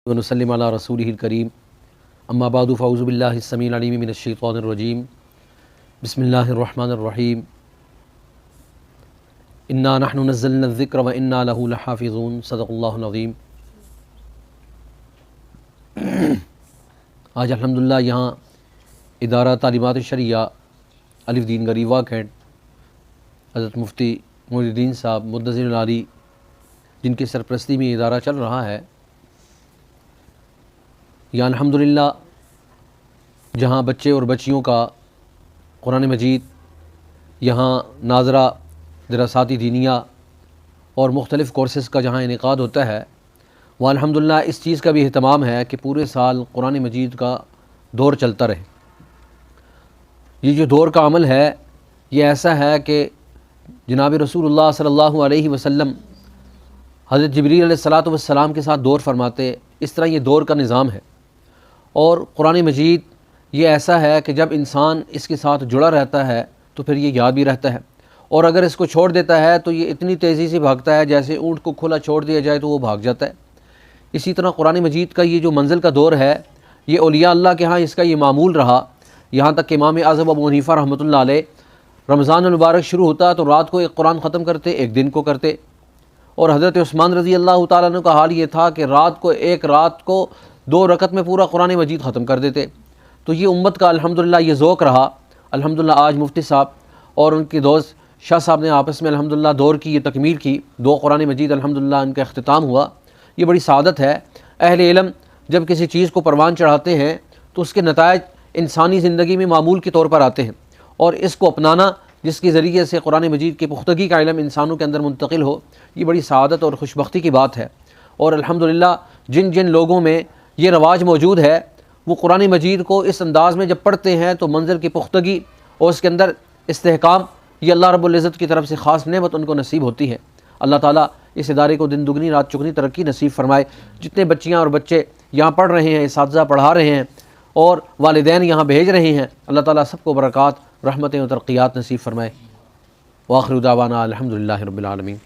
ونسلم علی رسولہ الکریم اما بعد فاعوذ باللہ السمیع العلیم من الشیطان الرجیم بسم اللہ الرحمن الرحیم انا نحن نزلنا الذکر وانا لہ لحافظون صدق اللہ العظیم۔ آج الحمدللہ یہاں ادارہ تعلیمات شرعیہ الف دین گریوا کینٹ حضرت مفتی معین الدین صاحب مدثر العالی جن کی سرپرستی میں ادارہ چل رہا ہے، یہاں الحمدللہ جہاں بچے اور بچیوں کا قرآن مجید، یہاں ناظرہ، دراساتی دینیہ اور مختلف کورسز کا جہاں انعقاد ہوتا ہے، وہاں الحمدللہ اس چیز کا بھی اہتمام ہے کہ پورے سال قرآن مجید کا دور چلتا رہے۔ یہ جو دور کا عمل ہے یہ ایسا ہے کہ جناب رسول اللہ صلی اللہ علیہ وسلم حضرت جبریل علیہ السلام کے ساتھ دور فرماتے، اس طرح یہ دور کا نظام ہے۔ اور قرآن مجید یہ ایسا ہے کہ جب انسان اس کے ساتھ جڑا رہتا ہے تو پھر یہ یاد بھی رہتا ہے، اور اگر اس کو چھوڑ دیتا ہے تو یہ اتنی تیزی سے بھاگتا ہے جیسے اونٹ کو کھلا چھوڑ دیا جائے تو وہ بھاگ جاتا ہے۔ اسی طرح قرآن مجید کا یہ جو منزل کا دور ہے یہ اولیاء اللہ کے ہاں اس کا یہ معمول رہا، یہاں تک کہ امام اعظم ابو حنیفہ رحمۃ اللہ علیہ رمضان المبارک شروع ہوتا تو رات کو ایک قرآن ختم کرتے، ایک دن کو کرتے، اور حضرت عثمان رضی اللہ تعالیٰ عنہ کا حال یہ تھا کہ ایک رات کو 2 رکعت میں پورا قرآن مجید ختم کر دیتے۔ تو یہ امت کا الحمدللہ یہ ذوق رہا۔ الحمدللہ آج مفتی صاحب اور ان کے دوست شاہ صاحب نے آپس میں الحمدللہ دور کی یہ تکمیل کی، 2 قرآن مجید الحمدللہ ان کا اختتام ہوا۔ یہ بڑی سعادت ہے۔ اہل علم جب کسی چیز کو پروان چڑھاتے ہیں تو اس کے نتائج انسانی زندگی میں معمول کے طور پر آتے ہیں، اور اس کو اپنانا جس کے ذریعے سے قرآن مجید کی پختگی کا علم انسانوں کے اندر منتقل ہو، یہ بڑی سعادت اور خوشبختی کی بات ہے۔ اور الحمدللہ جن لوگوں میں یہ رواج موجود ہے وہ قرآن مجید کو اس انداز میں جب پڑھتے ہیں تو منظر کی پختگی اور اس کے اندر استحکام، یہ اللہ رب العزت کی طرف سے خاص نعمت ان کو نصیب ہوتی ہے۔ اللہ تعالیٰ اس ادارے کو دن دگنی رات چگنی ترقی نصیب فرمائے۔ جتنے بچیاں اور بچے یہاں پڑھ رہے ہیں، اساتذہ پڑھا رہے ہیں اور والدین یہاں بھیج رہے ہیں، اللہ تعالیٰ سب کو برکات، رحمتیں و ترقیات نصیب فرمائے۔ وآخر دعوانا الحمدللہ رب العالمین۔